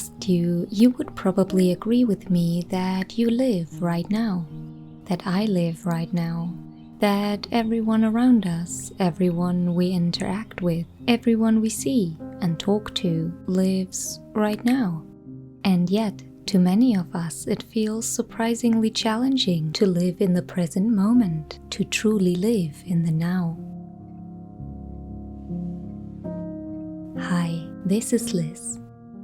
asked you, you would probably agree with me that you live right now, that I live right now, that everyone around us, everyone we interact with, everyone we see and talk to lives right now. And yet, to many of us, it feels surprisingly challenging to live in the present moment, to truly live in the now. Hi, this is Liz,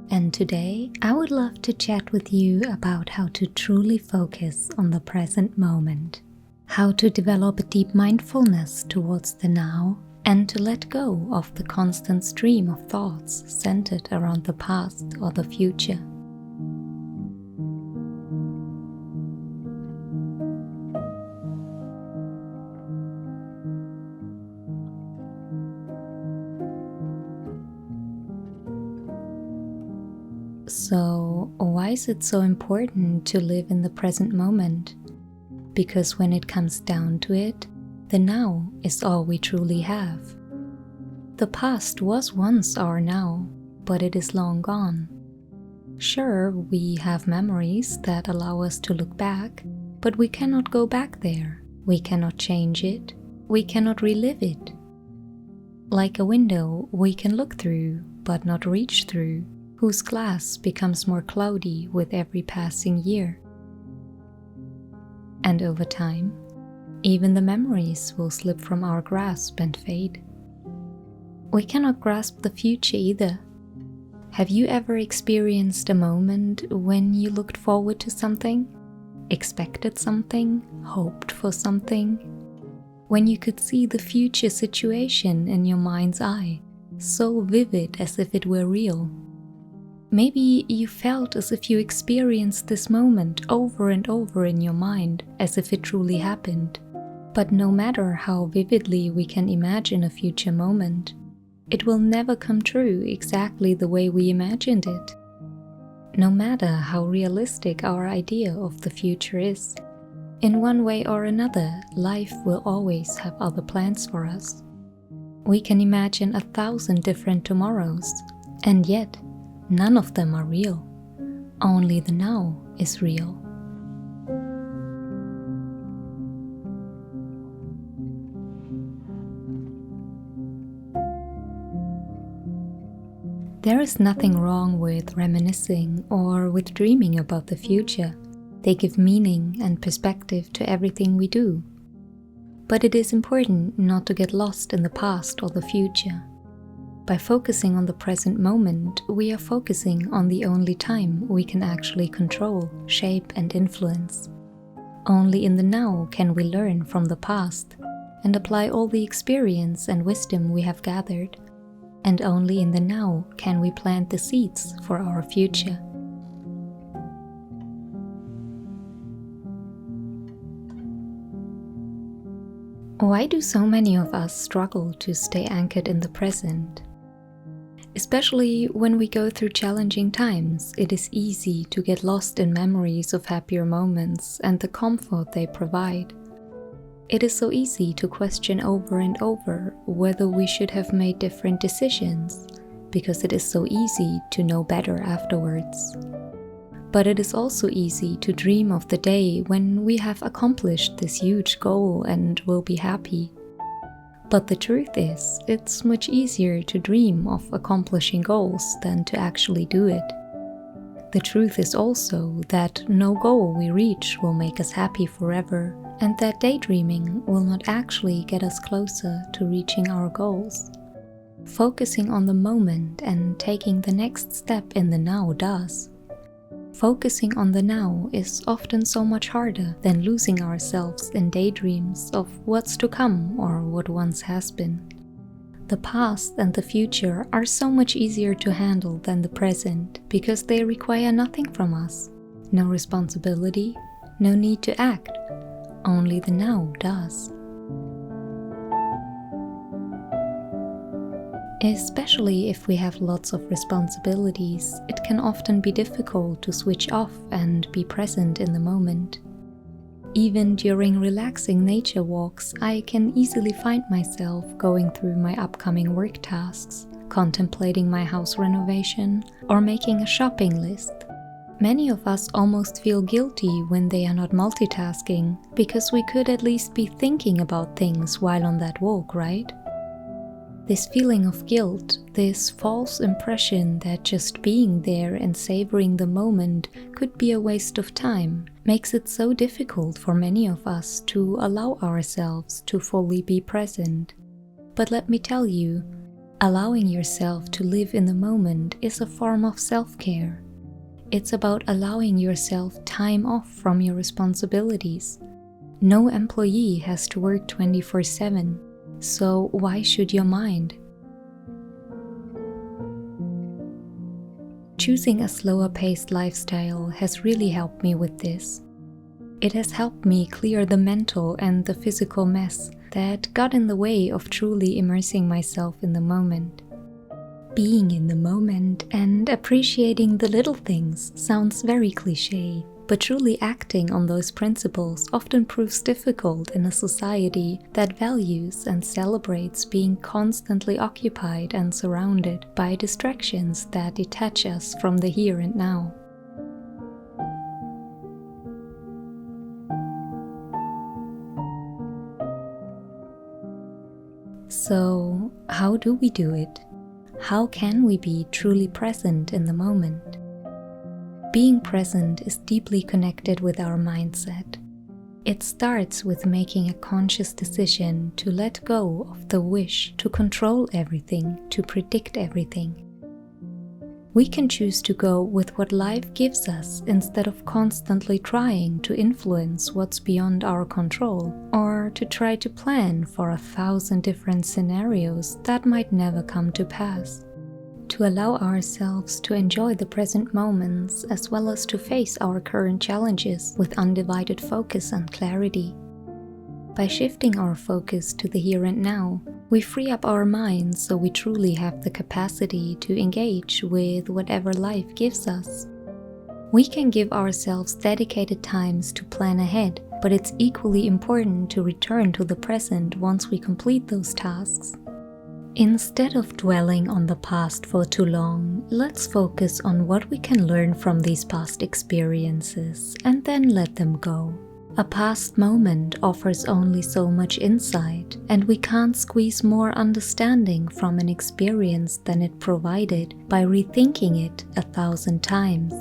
and today I would love to chat with you about how to truly focus on the present moment, how to develop a deep mindfulness towards the now, and to let go of the constant stream of thoughts centered around the past or the future. So, why is it so important to live in the present moment? Because when it comes down to it, the now is all we truly have. The past was once our now, but it is long gone. Sure, we have memories that allow us to look back, but we cannot go back there. We cannot change it. We cannot relive it. Like a window we can look through, but not reach through, whose glass becomes more cloudy with every passing year. And over time, even the memories will slip from our grasp and fade. We cannot grasp the future either. Have you ever experienced a moment when you looked forward to something, expected something, hoped for something? When you could see the future situation in your mind's eye, so vivid as if it were real? Maybe you felt as if you experienced this moment over and over in your mind, as if it truly happened. But no matter how vividly we can imagine a future moment, it will never come true exactly the way we imagined it. No matter how realistic our idea of the future is, in one way or another, life will always have other plans for us. We can imagine 1,000 different tomorrows, and yet, none of them are real. Only the now is real. There is nothing wrong with reminiscing or with dreaming about the future. They give meaning and perspective to everything we do. But it is important not to get lost in the past or the future. By focusing on the present moment, we are focusing on the only time we can actually control, shape, and influence. Only in the now can we learn from the past and apply all the experience and wisdom we have gathered. And only in the now can we plant the seeds for our future. Why do so many of us struggle to stay anchored in the present? Especially when we go through challenging times, it is easy to get lost in memories of happier moments and the comfort they provide. It is so easy to question over and over whether we should have made different decisions, because it is so easy to know better afterwards. But it is also easy to dream of the day when we have accomplished this huge goal and will be happy. But the truth is, it's much easier to dream of accomplishing goals than to actually do it. The truth is also that no goal we reach will make us happy forever, and that daydreaming will not actually get us closer to reaching our goals. Focusing on the moment and taking the next step in the now does. Focusing on the now is often so much harder than losing ourselves in daydreams of what's to come or what once has been. The past and the future are so much easier to handle than the present because they require nothing from us. No responsibility, no need to act. Only the now does. Especially if we have lots of responsibilities, it can often be difficult to switch off and be present in the moment. Even during relaxing nature walks, I can easily find myself going through my upcoming work tasks, contemplating my house renovation, or making a shopping list. Many of us almost feel guilty when they are not multitasking, because we could at least be thinking about things while on that walk, right? This feeling of guilt, this false impression that just being there and savoring the moment could be a waste of time, makes it so difficult for many of us to allow ourselves to fully be present. But let me tell you, allowing yourself to live in the moment is a form of self-care. It's about allowing yourself time off from your responsibilities. No employee has to work 24/7. So why should your mind? Choosing a slower paced lifestyle has really helped me with this. It has helped me clear the mental and the physical mess that got in the way of truly immersing myself in the moment. Being in the moment and appreciating the little things sounds very cliché, but truly acting on those principles often proves difficult in a society that values and celebrates being constantly occupied and surrounded by distractions that detach us from the here and now. So, how do we do it? How can we be truly present in the moment? Being present is deeply connected with our mindset. It starts with making a conscious decision to let go of the wish to control everything, to predict everything. We can choose to go with what life gives us instead of constantly trying to influence what's beyond our control, or to try to plan for 1,000 different scenarios that might never come to pass. To allow ourselves to enjoy the present moments as well as to face our current challenges with undivided focus and clarity. By shifting our focus to the here and now, we free up our minds so we truly have the capacity to engage with whatever life gives us. We can give ourselves dedicated times to plan ahead, but it's equally important to return to the present once we complete those tasks. Instead of dwelling on the past for too long, let's focus on what we can learn from these past experiences and then let them go. A past moment offers only so much insight, and we can't squeeze more understanding from an experience than it provided by rethinking it 1,000 times.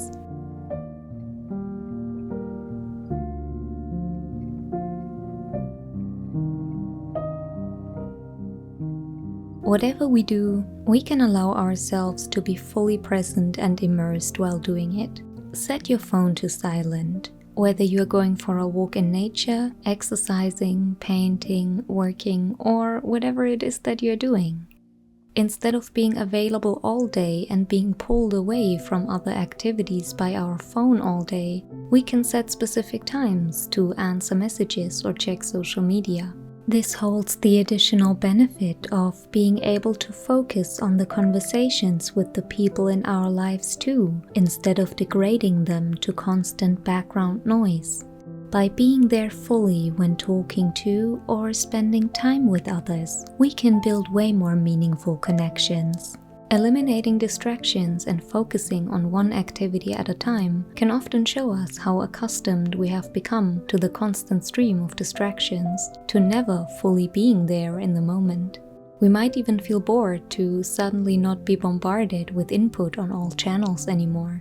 Whatever we do, we can allow ourselves to be fully present and immersed while doing it. Set your phone to silent, whether you are going for a walk in nature, exercising, painting, working, or whatever it is that you're doing. Instead of being available all day and being pulled away from other activities by our phone all day, we can set specific times to answer messages or check social media. This holds the additional benefit of being able to focus on the conversations with the people in our lives too, instead of degrading them to constant background noise. By being there fully when talking to or spending time with others, we can build way more meaningful connections. Eliminating distractions and focusing on one activity at a time can often show us how accustomed we have become to the constant stream of distractions, to never fully being there in the moment. We might even feel bored to suddenly not be bombarded with input on all channels anymore.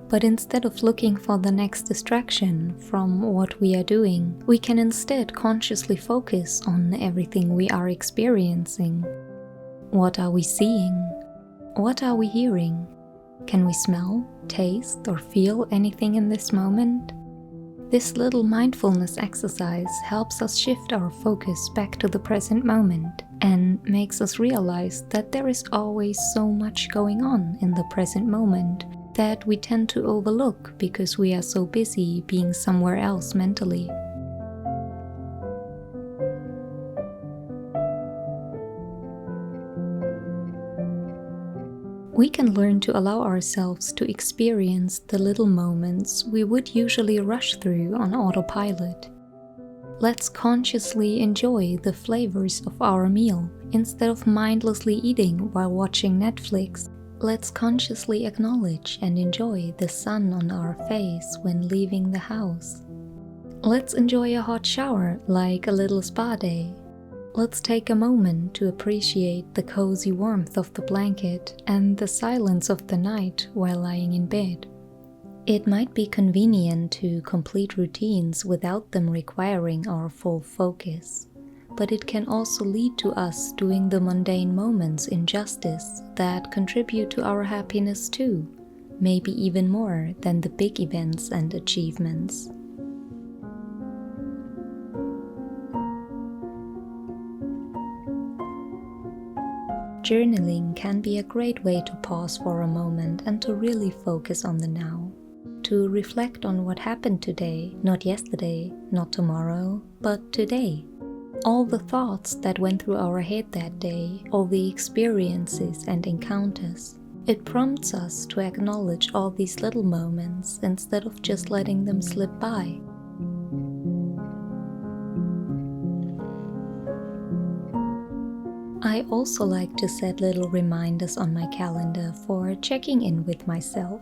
But instead of looking for the next distraction from what we are doing, we can instead consciously focus on everything we are experiencing. What are we seeing? What are we hearing? Can we smell, taste, or feel anything in this moment? This little mindfulness exercise helps us shift our focus back to the present moment and makes us realize that there is always so much going on in the present moment that we tend to overlook because we are so busy being somewhere else mentally. We can learn to allow ourselves to experience the little moments we would usually rush through on autopilot. Let's consciously enjoy the flavors of our meal instead of mindlessly eating while watching Netflix. Let's consciously acknowledge and enjoy the sun on our face when leaving the house. Let's enjoy a hot shower like a little spa day. Let's take a moment to appreciate the cozy warmth of the blanket and the silence of the night while lying in bed. It might be convenient to complete routines without them requiring our full focus, but it can also lead to us doing the mundane moments injustice that contribute to our happiness too, maybe even more than the big events and achievements. Journaling can be a great way to pause for a moment and to really focus on the now. To reflect on what happened today, not yesterday, not tomorrow, but today. All the thoughts that went through our head that day, all the experiences and encounters. It prompts us to acknowledge all these little moments instead of just letting them slip by. I also like to set little reminders on my calendar for checking in with myself.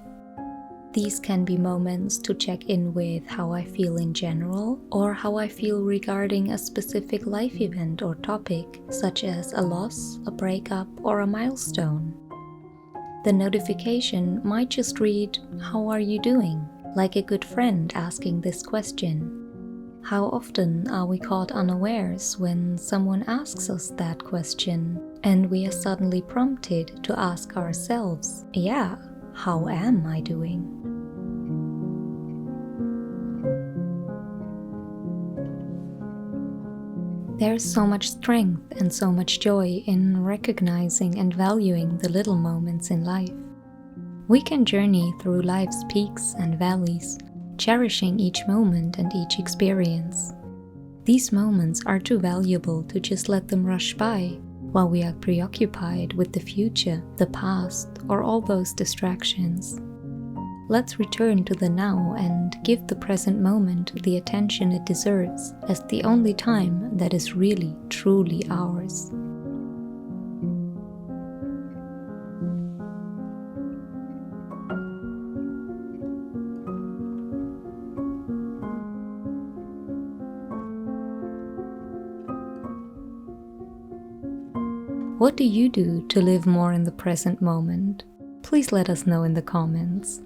These can be moments to check in with how I feel in general or how I feel regarding a specific life event or topic, such as a loss, a breakup, or a milestone. The notification might just read, "How are you doing?" like a good friend asking this question. How often are we caught unawares when someone asks us that question and we are suddenly prompted to ask ourselves, "Yeah, how am I doing?" There's so much strength and so much joy in recognizing and valuing the little moments in life. We can journey through life's peaks and valleys, cherishing each moment and each experience. These moments are too valuable to just let them rush by while we are preoccupied with the future, the past, or all those distractions. Let's return to the now and give the present moment the attention it deserves as the only time that is really, truly ours. What do you do to live more in the present moment? Please let us know in the comments.